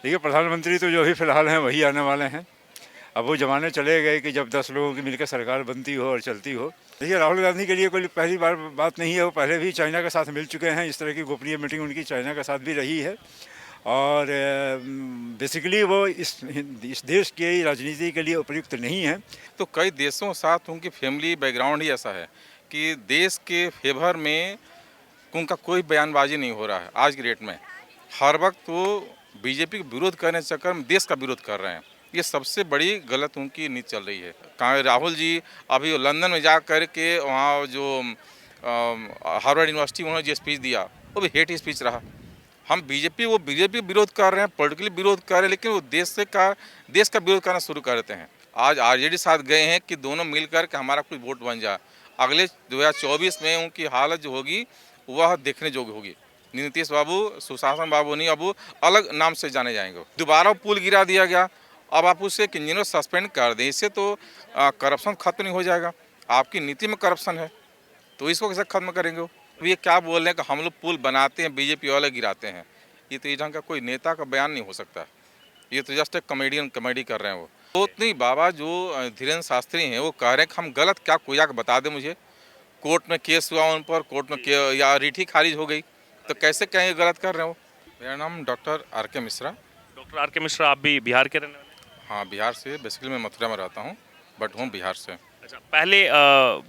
देखिए, प्रधानमंत्री तो जो अभी फ़िलहाल हैं वही आने वाले हैं। अब वो ज़माने चले गए कि जब 10 लोगों की मिलकर सरकार बनती हो और चलती हो। देखिए, राहुल गांधी के लिए कोई पहली बार बात नहीं है, वो पहले भी चाइना के साथ मिल चुके हैं। इस तरह की गोपनीय मीटिंग उनकी चाइना के साथ भी रही है और बेसिकली वो इस देश की राजनीति के लिए उपयुक्त नहीं है। तो कई देशों के साथ उनकी फैमिली बैकग्राउंड ही ऐसा है कि देश के फेवर में उनका कोई बयानबाजी नहीं हो रहा है। आज की डेट में हर वक्त वो बीजेपी का विरोध करने के चक्कर में देश का विरोध कर रहे हैं। ये सबसे बड़ी गलत उनकी नीति चल रही है। राहुल जी अभी लंदन में जा कर के वहाँ जो हार्वर्ड यूनिवर्सिटी उन्होंने जो स्पीच दिया वो भी हेट स्पीच रहा। हम बीजेपी विरोध कर रहे हैं, पॉलिटिकली विरोध कर रहे हैं, लेकिन वो देश का विरोध करना शुरू कर देते हैं। आज आरजेडी साथ गए हैं कि दोनों मिलकर के हमारा कोई वोट बन जाए। अगले 2024 में उनकी हालत जो होगी वह देखने योग्य होगी। नीतीश बाबू सुशासन बाबू नहीं, अब वो अलग नाम से जाने जाएंगे। दोबारा पुल गिरा दिया गया, अब आप उसे इंजीनियर सस्पेंड कर दें, इससे तो करप्शन खत्म नहीं हो जाएगा। आपकी नीति में करप्शन है तो इसको कैसे खत्म करेंगे वो? ये क्या बोल रहे हैं कि हम लोग पुल बनाते हैं, बीजेपी वाले गिराते हैं। ये तो इस ढंग का कोई नेता का बयान नहीं हो सकता। ये तो जस्ट एक कॉमेडी कर रहे हैं वो। तो नहीं, बाबा जो धीरेन्द्र शास्त्री हैं वो कह रहे हैं कि हम गलत क्या कोई आके बता दे मुझे। कोर्ट में केस हुआ उन पर, कोर्ट में या रिट खारिज हो गई, तो कैसे कहेंगे गलत कर रहे हो। मेरा नाम डॉक्टर आर के मिश्रा। डॉक्टर आर के मिश्रा, आप भी बिहार के रहने वाले हैं? हाँ, बिहार से। बेसिकली मैं मथुरा में रहता हूँ बट हूँ बिहार से। अच्छा, पहले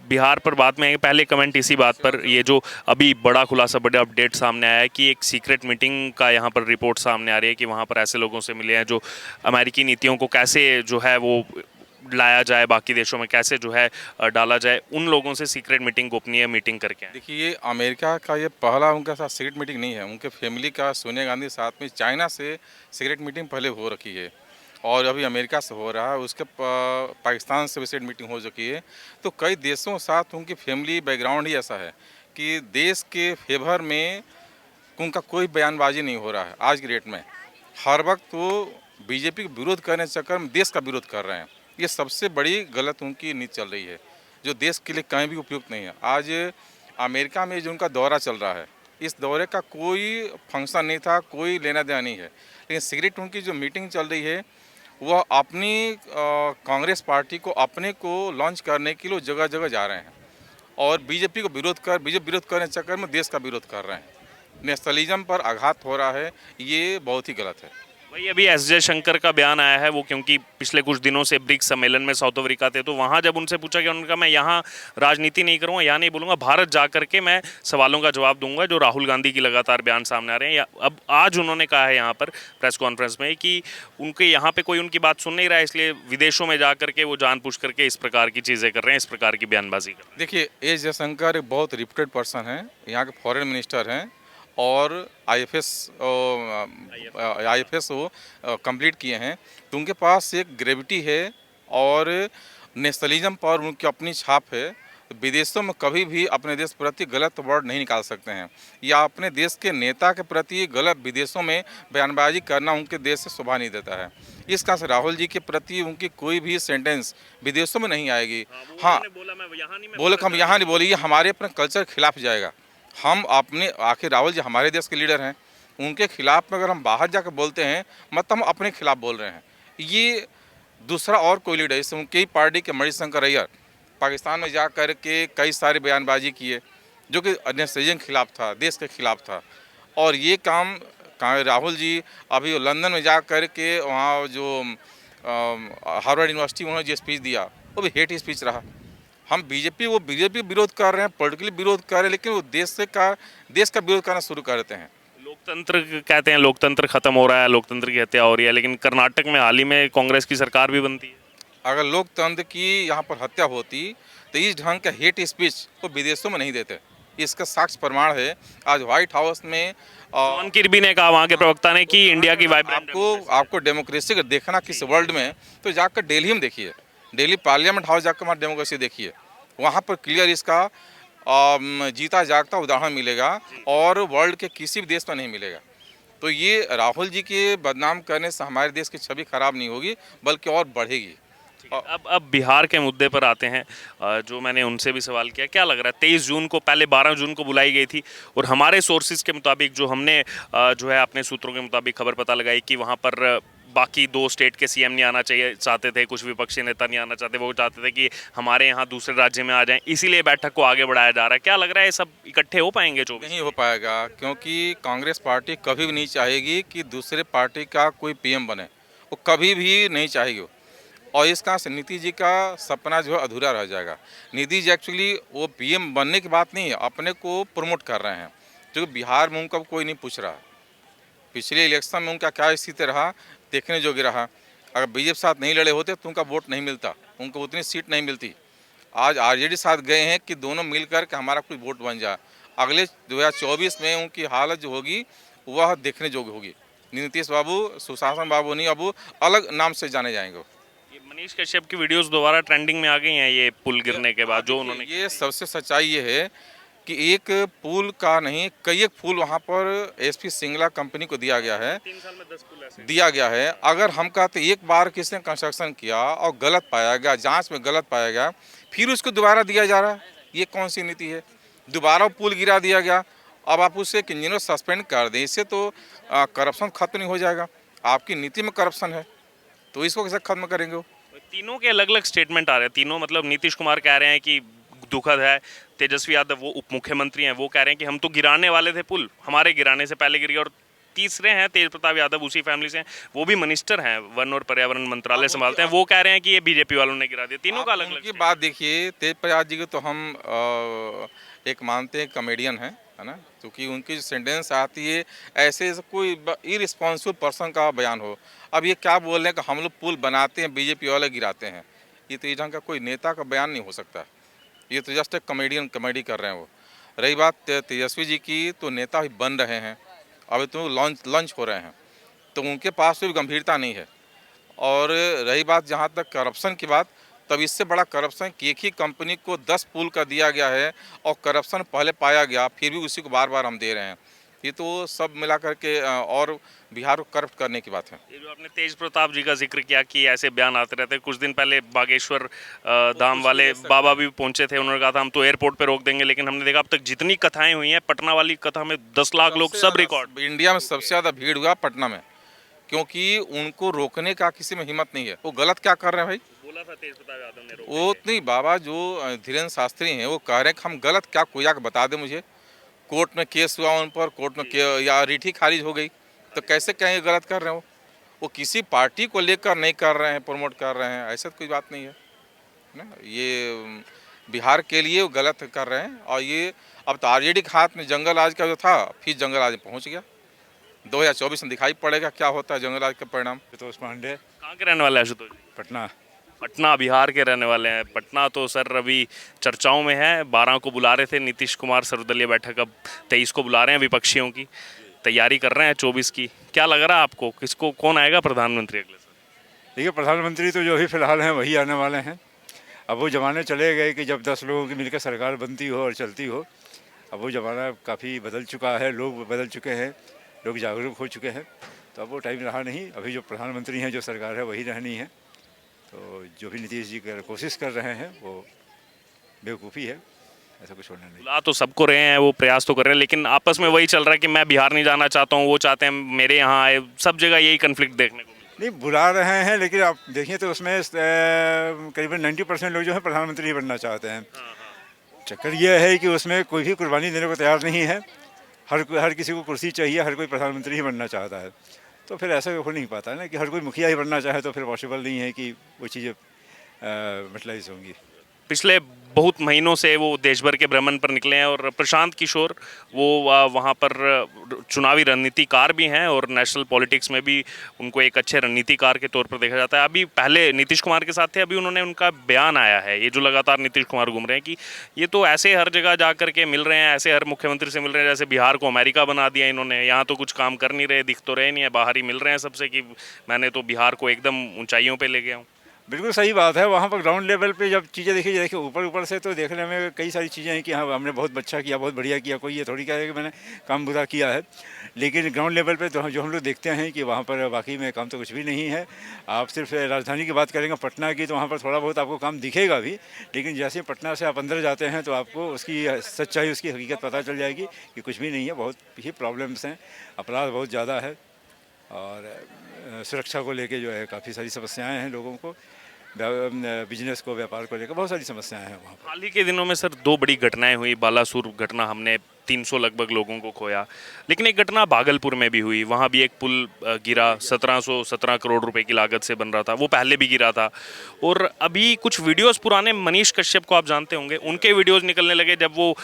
बिहार पर बात में आएंगे। पहले कमेंट इसी बात पर, ये जो अभी बड़ा खुलासा, बड़ा अपडेट सामने आया है कि एक सीक्रेट मीटिंग का यहाँ पर रिपोर्ट सामने आ रही है कि वहाँ पर ऐसे लोगों से मिले हैं जो अमेरिकी नीतियों को कैसे जो है वो लाया जाए, बाकी देशों में कैसे जो है डाला जाए, उन लोगों से सीक्रेट मीटिंग, गोपनीय मीटिंग करके आए। देखिए, ये अमेरिका का ये पहला उनके साथ सीक्रेट मीटिंग नहीं है। उनके फैमिली का सोनिया गांधी के साथ में चाइना से सीक्रेट मीटिंग पहले हो रखी है और अभी अमेरिका से हो रहा है। उसके पाकिस्तान से भी सीक्रेट मीटिंग हो चुकी है। तो कई देशों के साथ उनकी फैमिली बैकग्राउंड ही ऐसा है कि देश के फेवर में उनका कोई बयानबाजी नहीं हो रहा है। आज की डेट में हर वक्त वो बीजेपी का विरोध करने के चक्कर में देश का विरोध कर रहे हैं। ये सबसे बड़ी गलत उनकी नीति चल रही है जो देश के लिए कहीं भी उपयुक्त नहीं है। आज अमेरिका में जो उनका दौरा चल रहा है, इस दौरे का कोई फंक्शन नहीं था, कोई लेना देना नहीं है, लेकिन सीक्रेट उनकी जो मीटिंग चल रही है वह अपनी कांग्रेस पार्टी को अपने को लॉन्च करने के लिए जगह जगह जा रहे हैं और बीजेपी विरोध करने के चक्कर में देश का विरोध कर रहे हैं। नेशनलिज्म पर आघात हो रहा है, ये बहुत ही गलत है। वही अभी एस जयशंकर का बयान आया है, वो क्योंकि पिछले कुछ दिनों से ब्रिक्स सम्मेलन में साउथ अफ्रीका थे, तो वहाँ जब उनसे पूछा गया, उन्होंने कहा मैं यहाँ राजनीति नहीं करूँगा, यहाँ नहीं बोलूँगा, भारत जा करके मैं सवालों का जवाब दूंगा जो राहुल गांधी की लगातार बयान सामने आ रहे हैं। अब आज उन्होंने कहा है यहाँ पर प्रेस कॉन्फ्रेंस में कि उनके यहाँ पे कोई उनकी बात सुन नहीं रहा है, इसलिए विदेशों में जा करके वो जान पूछ करके इस प्रकार की चीज़ें कर रहे हैं, इस प्रकार की बयानबाजी कर रहे हैं। देखिए, एस जयशंकर एक बहुत रिप्यूटेड पर्सन है, यहाँ के फॉरेन मिनिस्टर हैं और आईएफएस वो कंप्लीट किए हैं। तो उनके पास एक ग्रेविटी है और नेशनलिज्म पर उनकी अपनी छाप है। तो विदेशों में कभी भी अपने देश प्रति गलत वर्ड नहीं निकाल सकते हैं या अपने देश के नेता के प्रति गलत विदेशों में बयानबाजी करना उनके देश से शोभा नहीं देता है। इस कारण से राहुल जी के प्रति उनकी कोई भी सेंटेंस विदेशों में नहीं आएगी। हाँ, बोले हम यहाँ नहीं बोले, ये हमारे अपने कल्चर के खिलाफ जाएगा। हम अपने, आखिर राहुल जी हमारे देश के लीडर हैं, उनके खिलाफ में अगर हम बाहर जाकर बोलते हैं मतलब हम अपने खिलाफ बोल रहे हैं। ये दूसरा और कोई लीडर, जैसे उनकी ही पार्टी के मणिशंकर अय्यर पाकिस्तान में जा कर के कई सारी बयानबाजी किए जो कि नेशनलिज्म के खिलाफ था, देश के खिलाफ था। और ये काम राहुल जी अभी लंदन में जा कर के वहाँ जो हार्वर्ड यूनिवर्सिटी उन्होंने जो स्पीच दिया वो भी हेट स्पीच रहा। हम बीजेपी विरोध कर रहे हैं, पॉलिटिकली विरोध कर रहे हैं, लेकिन वो देश का विरोध करना शुरू कर देते हैं। लोकतंत्र कहते हैं, लोकतंत्र खत्म हो रहा है, लोकतंत्र की हत्या हो रही है, लेकिन कर्नाटक में हाल ही में कांग्रेस की सरकार भी बनती है। अगर लोकतंत्र की यहाँ पर हत्या होती तो इस ढंग का हेट स्पीच वो विदेशों में नहीं देते। इसका साक्ष्य प्रमाण है। आज व्हाइट हाउस में जॉन किर्बी ने कहा, वहाँ के प्रवक्ता ने, कि इंडिया की वाइब्रेंट आपको डेमोक्रेसी को देखना किस वर्ल्ड में, तो जाकर दिल्ली में देखिए, दिल्ली पार्लियामेंट हाउस जाकर वहाँ डेमोक्रेसी देखिए, वहाँ पर क्लियर इसका जीता जागता उदाहरण मिलेगा और वर्ल्ड के किसी भी देश में नहीं मिलेगा। तो ये राहुल जी के बदनाम करने से हमारे देश की छवि खराब नहीं होगी बल्कि और बढ़ेगी। अब बिहार के मुद्दे पर आते हैं। जो मैंने उनसे भी सवाल किया, क्या लग रहा है 23 जून को, पहले 12 जून को बुलाई गई थी और हमारे सोर्सेज के मुताबिक, जो हमने जो है अपने सूत्रों के मुताबिक खबर पता लगाई कि वहाँ पर बाकी 2 स्टेट के सीएम नहीं आना चाहिए चाहते थे, कुछ विपक्षी नेता नहीं आना चाहते, वो चाहते थे कि हमारे यहाँ दूसरे राज्य में आ जाएं, इसीलिए बैठक को आगे बढ़ाया जा रहा है। क्या लग रहा है ये सब इकट्ठे हो पाएंगे? 24 नहीं हो पाएगा, क्योंकि कांग्रेस पार्टी कभी भी नहीं चाहेगी कि दूसरे पार्टी का कोई पीएम बने, वो कभी भी नहीं चाहेगी। और इस कारण से नीतीश जी का सपना जो है अधूरा रह जाएगा। नीतीश जी एक्चुअली वो पीएम बनने की बात नहीं है, अपने को प्रमोट कर रहे हैं, क्योंकि बिहार में उनका कोई नहीं पूछ रहा। पिछले इलेक्शन में उनका क्या स्थिति रहा, देखने योग्य रहा। अगर बीजेपी साथ नहीं लड़े होते तो उनका वोट नहीं मिलता, उनको उतनी सीट नहीं मिलती। आज आरजेडी साथ गए हैं कि दोनों मिलकर के हमारा कोई वोट बन जाए। अगले 2024 में उनकी हालत जो होगी वह देखने योग्य होगी। नीतीश बाबू, सुशासन बाबू नहीं, अब अलग नाम से जाने जाएंगे। ये मनीष कश्यप की वीडियोस दोबारा ट्रेंडिंग में आ गई हैं ये पुल गिरने के बाद, जो उन्होंने ये सबसे सच्चाई ये है कि एक पुल का नहीं, कई एक पुल वहाँ पर एसपी सिंगला कंपनी को दिया गया है, 3 साल में 10 पुल ऐसे दिया गया है। अगर हम कहते एक बार किसने कंस्ट्रक्शन किया और गलत पाया गया, जांच में गलत पाया गया, फिर उसको दोबारा दिया जा रहा है, ये कौन सी नीति है? दोबारा पुल गिरा दिया गया, अब आप उसे इंजीनियर सस्पेंड कर दें, इससे तो करप्शन खत्म नहीं हो जाएगा। आपकी नीति में करप्शन है तो इसको कैसे खत्म करेंगे? वो तीनों के अलग अलग स्टेटमेंट आ रहे हैं। तीनों मतलब नीतीश कुमार कह रहे हैं कि दुखद है, तेजस्वी यादव वो उप मुख्यमंत्री हैं, वो कह रहे हैं कि हम तो गिराने वाले थे पुल, हमारे गिराने से पहले गिर गया। और तीसरे हैं तेज प्रताप यादव, उसी फैमिली से हैं, वो भी मिनिस्टर हैं, वन और पर्यावरण मंत्रालय संभालते हैं, वो कह रहे हैं कि ये बीजेपी वालों ने गिरा दिया। तीनों का अलग अलग की बात देखिए, तेज प्रताप जी को तो हम एक मानते हैं कॉमेडियन है ना, क्योंकि उनकी जो सेंटेंस आती है ऐसे कोई इररिस्पॉन्सिबल पर्सन का बयान हो। अब ये क्या बोल रहे हैं कि हम लोग पुल बनाते हैं, बीजेपी वाले गिराते हैं, ये तो ये ढंग का कोई नेता का बयान नहीं हो सकता। ये तो जस्ट एक कॉमेडी कर रहे हैं वो। रही बात तेजस्वी जी की, तो नेता भी बन रहे हैं, अभी तो लॉन्च हो रहे हैं, तो उनके पास कोई गंभीरता नहीं है। और रही बात जहाँ तक करप्शन की बात, तब इससे बड़ा करप्शन कि एक ही कंपनी को 10 पुल का दिया गया है और करप्शन पहले पाया गया, फिर भी उसी को बार बार हम दे रहे हैं। ये तो सब मिला करके और बिहार को करप्ट करने की बात है। ये जो आपने तेज प्रताप जी का जिक्र किया कि ऐसे बयान आते रहते हैं, कुछ दिन पहले बागेश्वर धाम वाले बाबा भी पहुंचे थे, उन्होंने कहा था हम तो एयरपोर्ट पे रोक देंगे, लेकिन हमने देखा अब तक जितनी कथाएं हुई हैं, पटना वाली कथा में 10 लाख लोग, सब रिकॉर्ड। इंडिया में सबसे ज़्यादा भीड़ हुआ पटना में, क्योंकि उनको रोकने का किसी में हिम्मत नहीं है। वो गलत क्या कर रहे हैं भाई? बोला था तेज प्रताप यादव ने वो नहीं, बाबा जो धीरेन्द्र शास्त्री हैं वो कह रहे हैं कि हम गलत क्या, कोई आके बता दे मुझे। कोर्ट में केस हुआ उन पर, कोर्ट में या रिट ही खारिज हो गई, तो कैसे कहेंगे गलत कर रहे हो? वो किसी पार्टी को लेकर नहीं कर रहे हैं, प्रमोट कर रहे हैं, ऐसा तो कोई बात नहीं है ना। ये बिहार के लिए वो गलत कर रहे हैं। और ये अब तो आरजेडी के हाथ में जंगल राज का जो था, फिर जंगल राज पहुँच गया। 2024 में दिखाई पड़ेगा क्या होता है जंगल राज का परिणाम। आशुतोष पांडे, कहाँ के रहने वाले हैं आशुतोष जी? पटना। पटना, बिहार के रहने वाले हैं। पटना तो सर अभी चर्चाओं में है, 12 को बुला रहे थे नीतीश कुमार सर्वदलीय बैठक, अब 23 को बुला रहे हैं, विपक्षियों की तैयारी कर रहे हैं 24 की। क्या लग रहा है आपको, किसको, कौन आएगा प्रधानमंत्री अगले साल? देखिए, प्रधानमंत्री तो जो अभी फिलहाल हैं वही आने वाले हैं। अब वो ज़माने चले गए कि जब 10 लोगों की मिलकर सरकार बनती हो और चलती हो। अब वो ज़माना काफ़ी बदल चुका है, लोग बदल चुके हैं, लोग जागरूक हो चुके हैं, तो अब वो टाइम रहा नहीं। अभी जो प्रधानमंत्री हैं, जो सरकार है वही रहनी है। तो जो भी नीतीश जी कोशिश कर रहे हैं वो बेवकूफ़ी है, ऐसा कुछ होना नहीं। बुला तो सबको रहे हैं, वो प्रयास तो कर रहे हैं, लेकिन आपस में वही चल रहा है कि मैं बिहार नहीं जाना चाहता हूँ, वो चाहते हैं मेरे यहाँ आए। सब जगह यही कन्फ्लिक्ट देखने को मिला। नहीं, बुला रहे हैं, लेकिन आप देखिए तो उसमें करीबन 90% लोग जो है प्रधानमंत्री ही बनना चाहते हैं। चक्कर ये है कि उसमें कोई भी कुर्बानी देने को तैयार नहीं है। हर किसी को कुर्सी चाहिए, हर कोई प्रधानमंत्री ही बनना चाहता है। तो फिर ऐसा हो नहीं पाता है ना कि हर कोई मुखिया ही बनना चाहे, तो फिर पॉसिबल नहीं है कि वो चीज़ें मटलाइज होंगी। पिछले बहुत महीनों से वो देश भर के भ्रमण पर निकले हैं, और प्रशांत किशोर वो वहाँ पर चुनावी रणनीतिकार भी हैं, और नेशनल पॉलिटिक्स में भी उनको एक अच्छे रणनीतिकार के तौर पर देखा जाता है। अभी पहले नीतीश कुमार के साथ थे, अभी उन्होंने, उनका बयान आया है, ये जो लगातार नीतीश कुमार घूम रहे हैं कि ये तो ऐसे हर जगह जा कर के मिल रहे हैं, ऐसे हर मुख्यमंत्री से मिल रहे हैं जैसे बिहार को अमेरिका बना दिया इन्होंने, यहाँ तो कुछ काम कर नहीं रहे, दिख तो रहे नहीं है, बाहर ही मिल रहे हैं सबसे कि मैंने तो बिहार को एकदम ऊंचाइयों पर ले गया हूँ। बिल्कुल सही बात है। वहाँ पर ग्राउंड लेवल पे जब चीज़ें देखी देखिए ऊपर ऊपर से तो देखने में कई सारी चीज़ें हैं कि हाँ हमने बहुत अच्छा किया, बहुत बढ़िया किया, कोई ये थोड़ी कह है कि मैंने काम बुरा किया है। लेकिन ग्राउंड लेवल पे तो जो हम लोग देखते हैं कि वहाँ पर वाकई में काम तो कुछ भी नहीं है। आप सिर्फ राजधानी की बात करेंगे पटना की, तो वहाँ पर थोड़ा बहुत आपको काम दिखेगा भी, लेकिन जैसे ही पटना से आप अंदर जाते हैं तो आपको उसकी सच्चाई, उसकी हकीकत पता चल जाएगी कि कुछ भी नहीं है। बहुत ही प्रॉब्लम्स हैं, अपराध बहुत ज़्यादा है और सुरक्षा को लेके जो है काफ़ी सारी समस्याएं हैं लोगों को, बिजनेस को, व्यापार को लेकर बहुत सारी समस्याएं हैं वहाँ पर। हाल ही के दिनों में सर 2 बड़ी घटनाएं हुई। बालासुर घटना, हमने 300 लगभग लोगों को खोया। लेकिन एक घटना भागलपुर में भी हुई, वहाँ भी एक पुल गिरा, 1717 करोड़ रुपए की लागत से बन रहा था, वो पहले भी गिरा था। और अभी कुछ वीडियोस पुराने, मनीष कश्यप को आप जानते होंगे, उनके वीडियोस निकलने लगे जब वो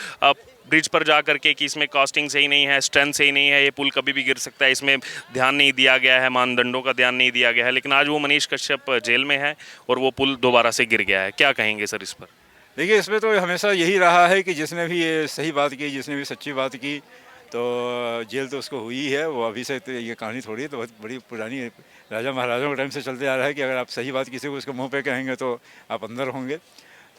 ब्रिज पर जा करके कि इसमें कास्टिंग सही नहीं है, स्ट्रेंथ सही नहीं है, ये पुल कभी भी गिर सकता है, इसमें ध्यान नहीं दिया गया है, मानदंडों का ध्यान नहीं दिया गया है। लेकिन आज वो मनीष कश्यप जेल में है और वो पुल दोबारा से गिर गया है। क्या कहेंगे सर इस पर? देखिए, इसमें तो हमेशा यही रहा है कि जिसने भी ये सही बात की, जिसने भी सच्ची बात की, तो जेल तो उसको हुई है। वो अभी से तो ये कहानी थोड़ी है, तो बहुत बड़ी पुरानी राजा महाराजाओं के टाइम से चलते आ रहा है कि अगर आप सही बात किसी को उसके मुंह पे कहेंगे तो आप अंदर होंगे।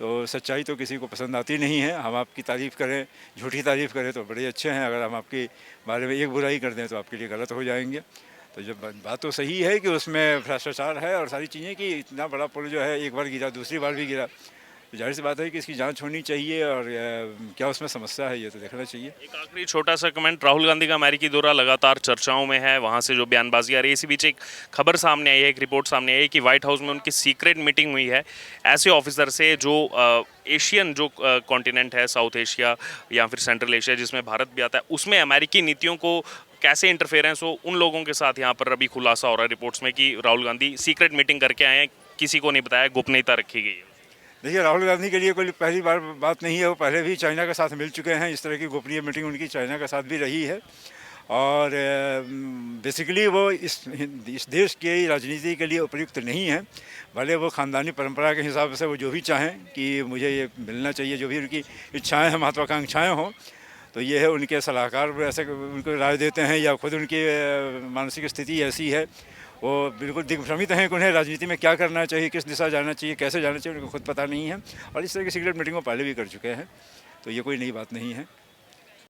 तो सच्चाई तो किसी को पसंद आती नहीं है। हम आपकी तारीफ़ करें, झूठी तारीफ़ करें तो बड़े अच्छे हैं, अगर हम आपके बारे में एक बुराई कर दें तो आपके लिए गलत हो जाएंगे। तो जब बात तो सही है कि उसमें भ्रष्टाचार है और सारी चीज़ें, कि इतना बड़ा पुल जो है एक बार गिरा, दूसरी बार भी गिरा, तो जाहिर सी बात है कि इसकी जांच होनी चाहिए और क्या उसमें समस्या है ये तो देखना चाहिए। एक आखिरी छोटा सा कमेंट, राहुल गांधी का अमेरिकी दौरा लगातार चर्चाओं में है, वहां से जो बयानबाजी आ रही है, इसी बीच एक खबर सामने आई है, एक रिपोर्ट सामने आई है कि व्हाइट हाउस में उनकी सीक्रेट मीटिंग हुई है ऐसे ऑफिसर से जो एशियन जो कॉन्टिनेंट है, साउथ एशिया या फिर सेंट्रल एशिया जिसमें भारत भी आता है, उसमें अमेरिकी नीतियों को कैसे इंटरफेरेंस हो, उन लोगों के साथ यहाँ पर अभी खुलासा हो रहा है रिपोर्ट्स में कि राहुल गांधी सीक्रेट मीटिंग करके आए हैं, किसी को नहीं बताया, गोपनीयता रखी गई है। देखिए, राहुल गांधी के लिए कोई पहली बार बात नहीं है। वो पहले भी चाइना के साथ मिल चुके हैं, इस तरह की गोपनीय मीटिंग उनकी चाइना के साथ भी रही है। और बेसिकली वो इस देश की राजनीति के लिए उपयुक्त नहीं है। भले वो ख़ानदानी परंपरा के हिसाब से वो जो भी चाहें कि मुझे ये मिलना चाहिए, जो भी उनकी इच्छाएं हैं, महत्वाकांक्षाएं हों, तो ये है उनके सलाहकार ऐसे उनको राय देते हैं, या खुद उनकी मानसिक स्थिति ऐसी है, वो बिल्कुल दिग्भ्रमित हैं कि उन्हें राजनीति में क्या करना चाहिए, किस दिशा जाना चाहिए, कैसे जाना चाहिए, उनको खुद पता नहीं है। और इस तरह की सीक्रेट मीटिंग वो पहले भी कर चुके हैं, तो ये कोई नई बात नहीं है।